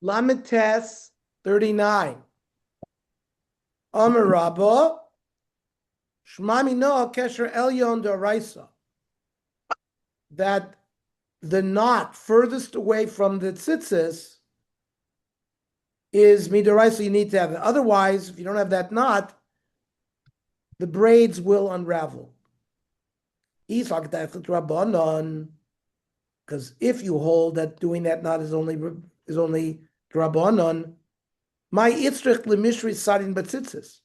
Lamed Tes 39. Amar Rabba, Shmami Noah Kesher Elyon Doraisa. That the knot furthest away from the tzitzis is midoraisa. You need to have it. Otherwise, if you don't have that knot, the braids will unravel. Because if you hold that doing that knot is only drabanon, my itzrich lemishri sadin batzitzis.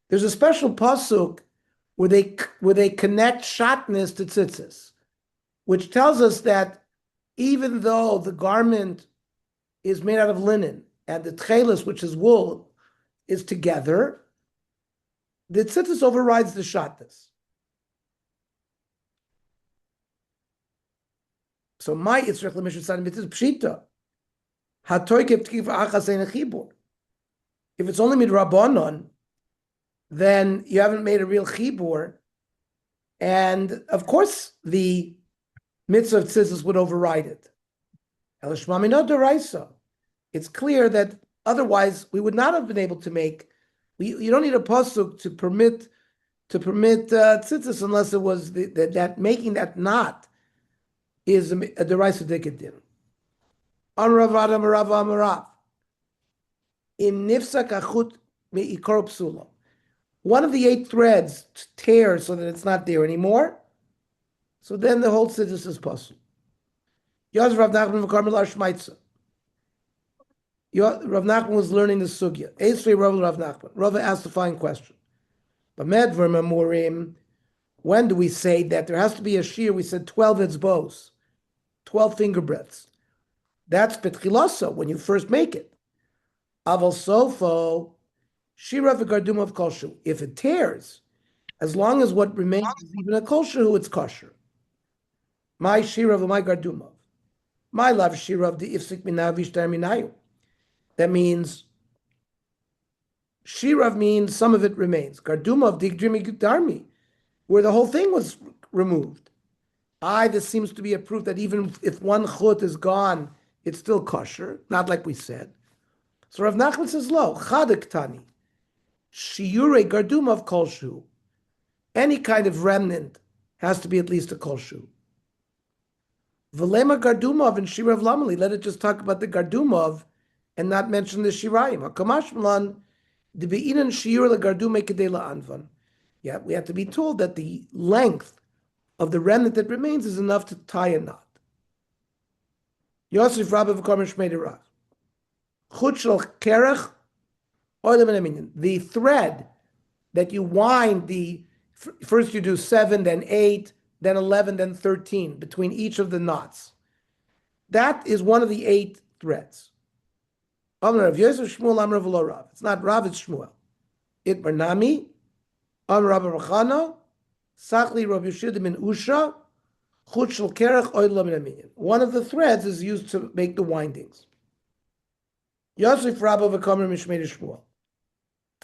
There's a special pasuk where they connect shatnez to tzitzis, which tells us that even though the garment is made out of linen and the tchelis, which is wool, is together, the tzitzis overrides the shatnez. So my itzrich lemishri sadin batzitzis pshita. If it's only midrabanon, then you haven't made a real chibur, and of course the mitzvah of tzitzis would override it. It's clear that otherwise we would not have been able to make. You don't need a pasuk to permit tzitzis unless it was that making that knot is a deraisa dikadin. Amrav Amarav. In nifsak achut meikor psula. One of the 8 threads tears so that it's not there anymore. So then the whole tzitzis is possible. Yaz Rav Nachman v'Karmel Shmaitza. Rav Nachman was learning the sugya. Esrei Rav Nachman. Rav asked the fine question. B'med v'memurim. When do we say that there has to be a shear? We said 12 etzbos, 12 finger breadths. That's betchilasa, when you first make it. Aval sofo, shira v'garduma of kosher. If it tears, as long as what remains is even a kosher, it's kosher. My shira v'my garduma. My love shira of the ifsik minav ishtar minayu. That means shirav means some of it remains. Garduma of digdrimi darmi, where the whole thing was removed. This seems to be a proof that even if one chut is gone, it's still kosher, not like we said. So Rav Nachman says, lo, chadik tani, shiure garduma of kolshu. Any kind of remnant has to be at least a kolshu. Velema gardumov and shirav lamali. Let it just talk about the gardumov and not mention the shirayim. Hakamash malan the beinan shiur legardume kedela anvan. Yeah, we have to be told that the length of the remnant that remains is enough to tie a knot. Yosef Rabbi v'Karmer Shmei Rav. Chut shel kerech oilem eminyan. The thread that you wind first you do 7, then 8, then 11, then 13 between each of the knots. That is one of the 8 threads. Amar Rav Yosef Shmuel Amar v'lo Rav. It's not Rav, it's Shmuel. Itmar nami Amar Rabbi Rachana Sachli Rav Yeshua min Usha Chut shel kerech oilem eminyan. One of the threads is used to make the windings. Yosef Rabbi v'Karmer Mishmei Shmuel.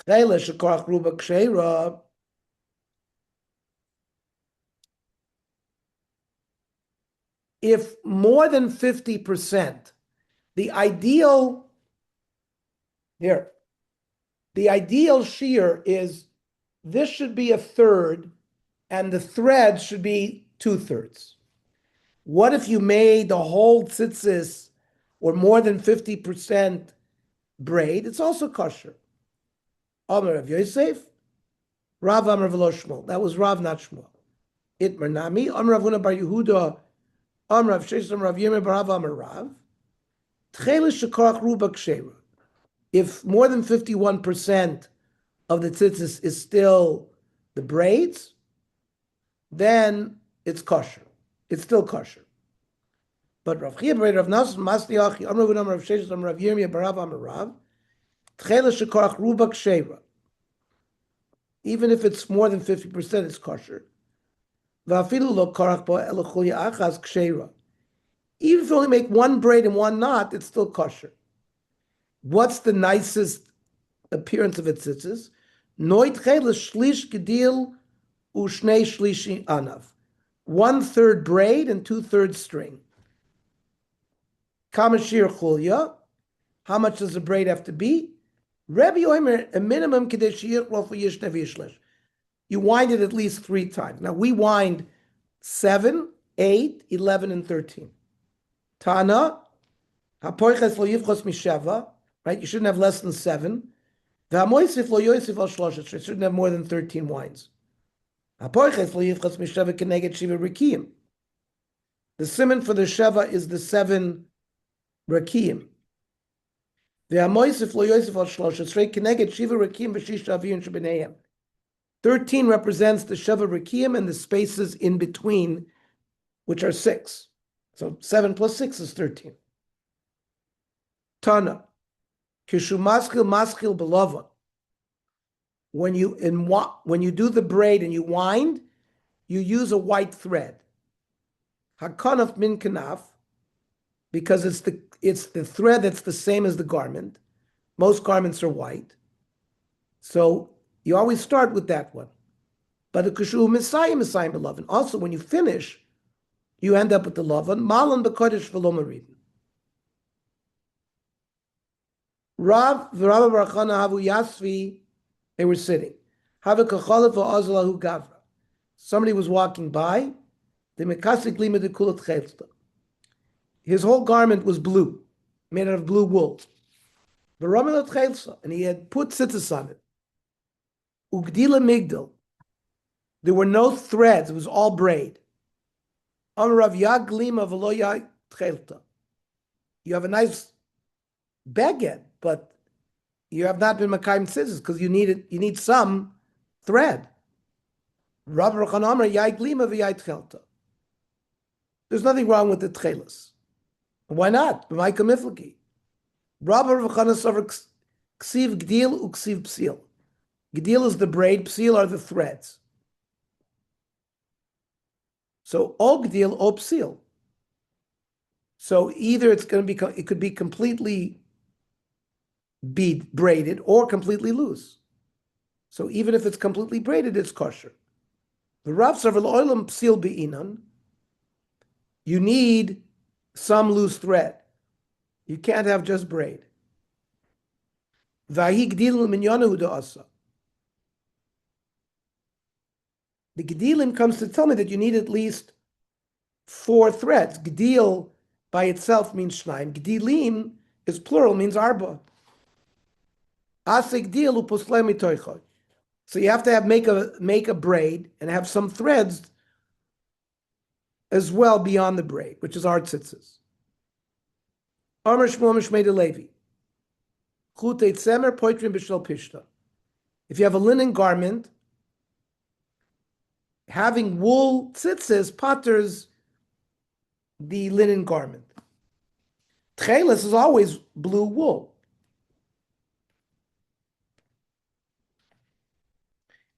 Chayla shekorach ruba ksheira. If more than 50%, the ideal shear is this should be a third and the thread should be 2/3. What if you made the whole tzitzis or more than 50% braid? It's also kosher. Amar Rav Yosef, Rav Amar v'lo Shmuel. That was Rav, not Shmuel. Itmar nami, Amar Rav Huna bar Yehuda, Amar Rav Sheshes, Amar Rav Yirmiyah bar Rav Amar Rav. Tcheles shekorach ruba ksheira. If more than 51% of the tzitzis is still the braids, then it's kosher. It's still kosher. But Rav Chia bar Rav Nasan Masli Achi, Amar Rav Huna, Amar Rav Sheshes, Amar Rav Yirmiyah bar Rav Amar Rav. Tcheles shekorach ruba ksheira. Even if it's more than 50%, it's kosher. Even if you only make one braid and one knot, it's still kosher. What's the nicest appearance of its tzitzis? Noit cheles shlish gedil ushnei shlishi anav. 1/3 braid and 2/3 string. Kamashir chulya. How much does the braid have to be? Rebbe Omer, a minimum kedeshiyach for yishnev yishlesh. You wind it at least 3 times. Now we wind 7, 8, 11, and 13. Tana, hapoiches lo yivchos misheva, right? You shouldn't have less than 7. V'hamoisif lo yosef al shloshet. You shouldn't have more than 13 winds. Hapoiches lo yivchos misheva keneged shiva rikiim. The simon for the sheva is the 7 rikiim. V'hamoisif lo yosef al shloshet. Keneged shiva rikiim v'shish aviyin shebenayim. 13 represents the Sheva Rekiim and the spaces in between, which are 6. So 7 plus 6 is 13. Tana. Kishu maskil belovon. When you do the braid and you wind, you use a white thread. Hakanaf min kanaf, because it's the thread that's the same as the garment. Most garments are white. So you always start with that one. But the kushu misayim beloved. Also, when you finish, you end up with the lovan. Malan b'kodesh v'lomarid. Rav v'Rav Barachana havu yasvi. They were sitting. Havu kachalef v'azlahu gavra. Somebody was walking by. The mekasik lima de kulat chelsta. His whole garment was blue, made out of blue wool. V'ramilat chelsa, and he had put tzitzis on it. Ugdila migdal. There were no threads. It was all braid. Amarav yaglima v'lo tchelta. You have a nice baguette, but you have not been makayim scissors because you need some thread. Rav Rachan Amar yaglima v'yai tchelta. There's nothing wrong with the tchelas. Why not? B'maika miflaki. Rav Rachan Amar ksiv gdil uksiv psil. Gdil is the braid, psil are the threads. So, o gdil, o psil. So either it's going to be, it could be completely be braided or completely loose. So even if it's completely braided, it's kosher. The Rav Savar Oilam Psil Be'inan, you need some loose thread. You can't have just braid. Vahi Gdilim Minyanahu Da'asa. The Gdilim comes to tell me that you need at least 4 threads. Gdil by itself means Shnaim. Gdilim is plural, means Arba. Ase Gdil uposlei mitoichot. So you have to have make a braid and have some threads as well beyond the braid, which is our tzitzis. Amar Shmuel Mishmei Levi. Chutei tzemer poitrim b'shel pishta. If you have a linen garment, having wool tzitzis patters the linen garment. Tchelis is always blue wool.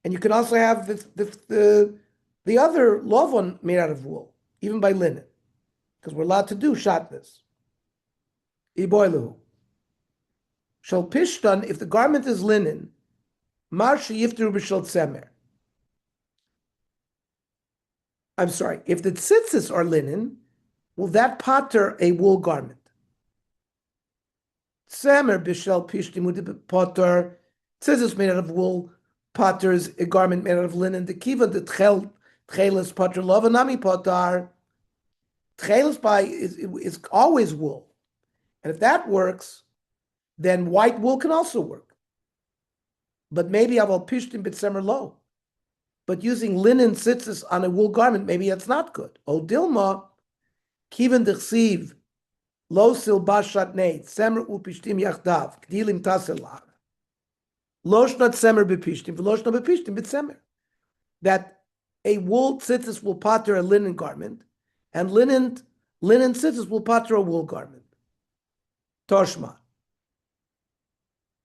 And you can also have the other lovon made out of wool, even by linen, because we're allowed to do shatnez. Iboilu. Shal pishtan, if the garment is linen, mar sheyifteru b'shel tzemer. I'm sorry, if the tzitzis are linen, will that patter a wool garment? Tzemer b'shel pishtim potter, tzitzis made out of wool, potters a garment made out of linen. The kiva the tchelis potter lovanami potter. Tchelis by is always wool, and if that works, then white wool can also work. But maybe aval pishtim b'tzemer lo. But using linen tzitzis on a wool garment, maybe that's not good. O dilma kivan dechsiv lo silbash shatnei tzemer upishtim yachdav gdilim taselah. That a wool tzitzis will patter a linen garment, and linen tzitzis will patter a wool garment. Toshma.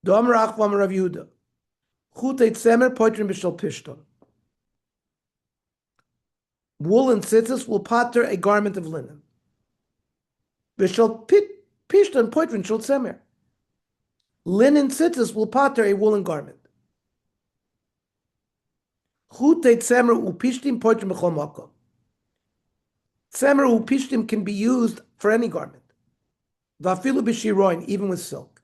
Domer Achvam Rav Yehuda. Chutei tzemer poitrim b'shel pishton. Wool and tzitzis will patter a garment of linen. B'shel pishton poitrim shel tzemer. Linen tzitzis will patter a woolen garment. Chutei tzemer upishtim poitrim b'chol makom. Tzemer upishtim can be used for any garment. Vafilu b'shiroin, even with silk.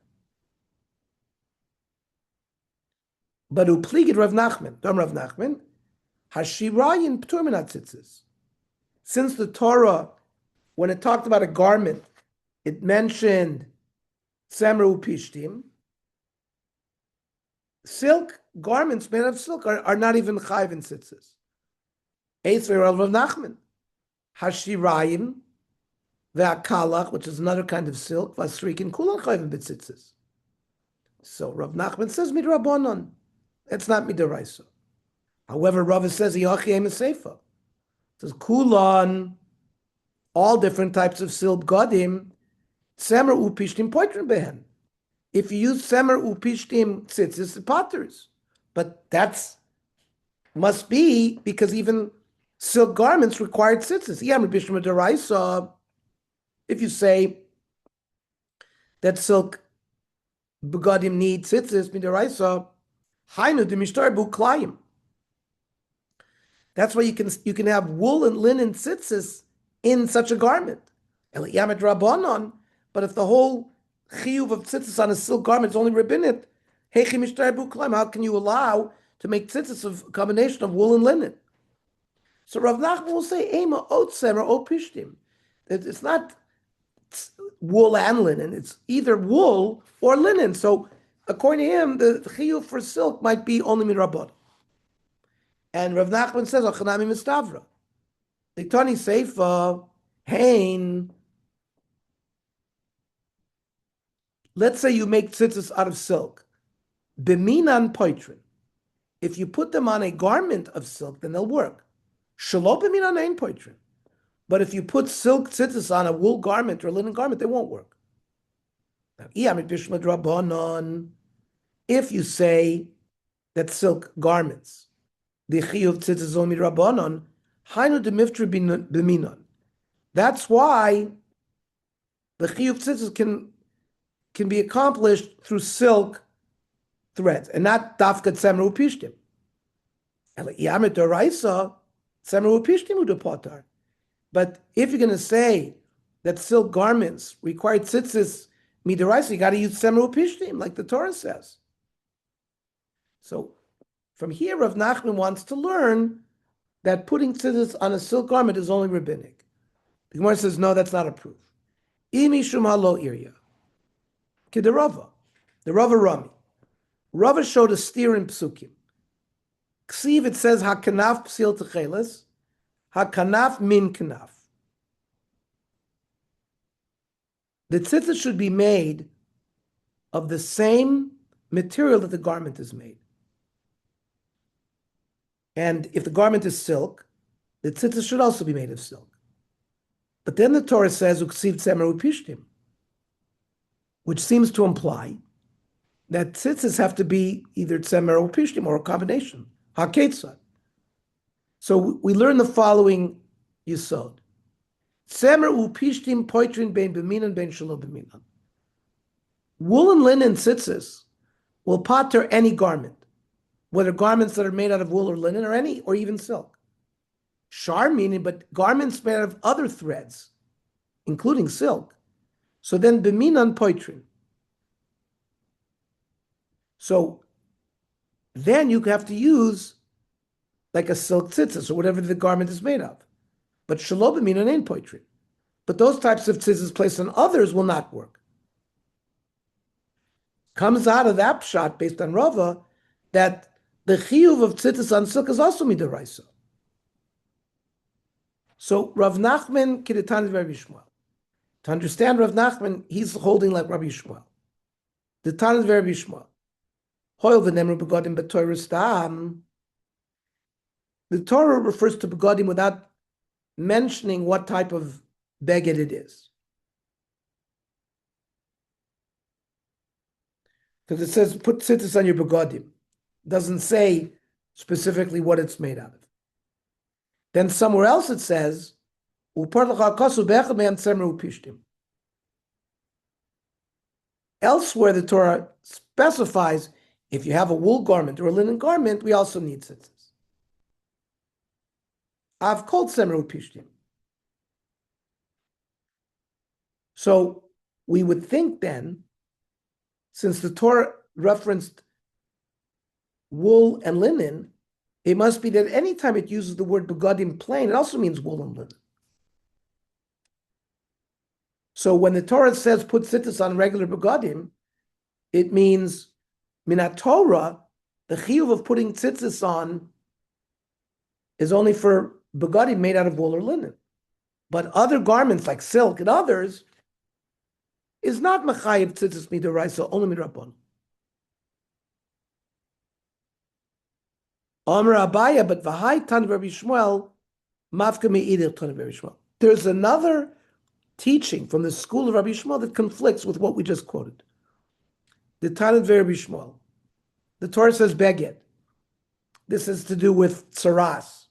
But upligid Rav Nachman, Dom Rav Nachman, hashirayin p'tur min tzitzis. Since the Torah, when it talked about a garment, it mentioned tzemer upishtim. Silk garments made of silk are not even chayv in tzitzis. Eitz Rav Nachman, hashirayim ve'akalach, which is another kind of silk, vasrikin kulan chayv b'tzitzis. So Rav Nachman says midrabanan. It's not midaraisa. However, Rav says yachiem seifa. Says kulan, all different types of silk gadim, tzemer upishtim poitrim behen. If you use tzemer upishtim tzitzis, it patters. But that's must be because even silk garments require tzitzis. If you say that silk begadim need tzitzis midaraisa, hainu de mishtar bu klayim. That's why you can have wool and linen tzitzis in such a garment. Eliyamet rabbanon. But if the whole chiyuv of tzitzis on a silk garment is only rabbinit, hechi mishtar bu klayim, how can you allow to make tzitzis of a combination of wool and linen? So Rav Nachman will say, ema ot tzemer o pishtim. It's not wool and linen. It's either wool or linen. So according to him, the chiyuv for silk might be only mirabot. And Rav Nachman says, "Achanami mistavra." The Tani Seifa, hein. Let's say you make tzitzis out of silk, b'minan poitrin. If you put them on a garment of silk, then they'll work. Shelo b'minan ein poitrin. But if you put silk tzitzis on a wool garment or a linen garment, they won't work. If you say that silk garments, the chiyuv tzitzis on mirabanon, hainu de miftri b'minon. That's why the chiyuv tzitzis can be accomplished through silk threads and not dafka tzemer upishtim. Yamet doraisa tzemer upishtim udepotar. But if you're going to say that silk garments require tzitzis midoraisa, you got to use tzemer upishtim, like the Torah says. So from here, Rav Nachman wants to learn that putting tzitzis on a silk garment is only rabbinic. The Gemara says, no, that's not a proof. Imi shum halo irya. Kiderava. The Rava Rami. Rava showed a steer in Psukim. Ksiv, it says, hakanaf psil techeles, hakanaf min kanaf. The tzitzis should be made of the same material that the garment is made. And if the garment is silk, the tzitzis should also be made of silk. But then the Torah says, uksiv tzemer upishtim, which seems to imply that tzitzis have to be either tzemer or upishtim or a combination. Haketzad. So we learn the following yisod. Tzemer upishtim poitrin bein b'minan bein shelo b'minan. Wool and linen tzitzis will pater any garment, whether garments that are made out of wool or linen or even silk. Shar meaning, but garments made out of other threads, including silk. So then b'minan poitrin. So then you have to use like a silk tzitzis or whatever the garment is made of. But shelo b'minan ain't poitrin. But those types of tzitzis placed on others will not work. Comes out of that pshat based on Rava that the chiyuv of tzitzis on silk is also midoraisa. So Rav Nachman Kidetan is Rabbi Shmuel. To understand Rav Nachman, he's holding like Rabbi Shmuel. The Tan is Rabbi Shmuel. Hoil v'nemru begodim b'Torah stam. The Torah refers to begodim without mentioning what type of beged it is. Because it says, put tzitzis on your begodim. It doesn't say specifically what it's made out of. Then somewhere else it says, elsewhere the Torah specifies, if you have a wool garment or a linen garment, we also need tzitzis. I've called semer upishtim. So we would think then, since the Torah referenced wool and linen, it must be that anytime it uses the word begodim plain, it also means wool and linen. So when the Torah says put tzitzis on regular begodim, it means minat Torah, the chiyuv of putting tzitzis on is only for begodim made out of wool or linen. But other garments like silk and others is not mechayiv tzitzis midoraisa, only midrabban. Amar Abaya, but v'hai tan Rabbi Shmuel, mafka me'idil tan Rabbi Shmuel. There's another teaching from the school of Rabbi Shmuel that conflicts with what we just quoted. The tan of Rabbi Shmuel. The Torah says beged. This is to do with tsaras.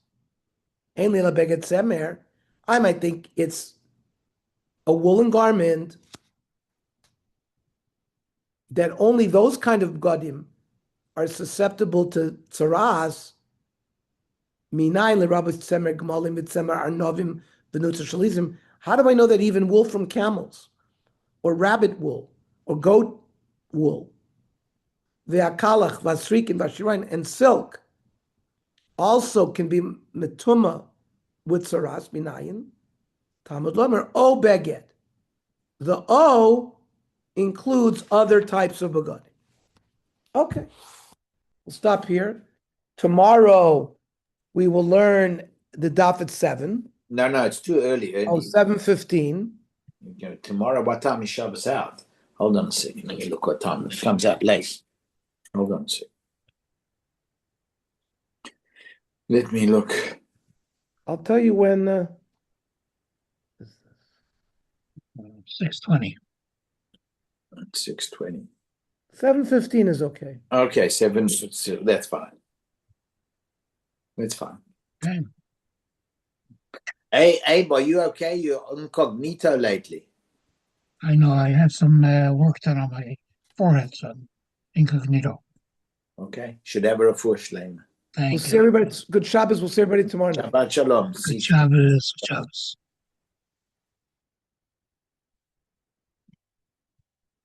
Ein lila beged semer. I might think it's a woolen garment that only those kind of begodim are susceptible to tzaras. Minayin l'rabos tzemer gmalim v'tzemer arnovim v'nutzer shalizim. How do I know that even wool from camels, or rabbit wool, or goat wool, ve'akalach v'asrikin v'ashirain, and silk also can be metuma with tzaras? Minayin Talmud lomer o beged. The o includes other types of begodim. Okay. We'll stop here. Tomorrow, we will learn the daf at 7. No, it's too early. Oh, 7:15. Tomorrow, what time is Shabbos out? Hold on a second. Let me look what time. It comes out late. Hold on a second. Let me look. I'll tell you when. 6:20. 6:20. 7:15 is okay. Okay, 7. That's fine. That's fine. Okay. Hey, Abe, are you okay? You're incognito lately. I know I had some work done on my forehead, so I'm incognito. Okay. Should have a refuah shleima. We'll Thank see you. everybody. Good Shabbos. We'll see everybody tomorrow night. Shabbat shalom. Good Shabbos. Good Shabbos.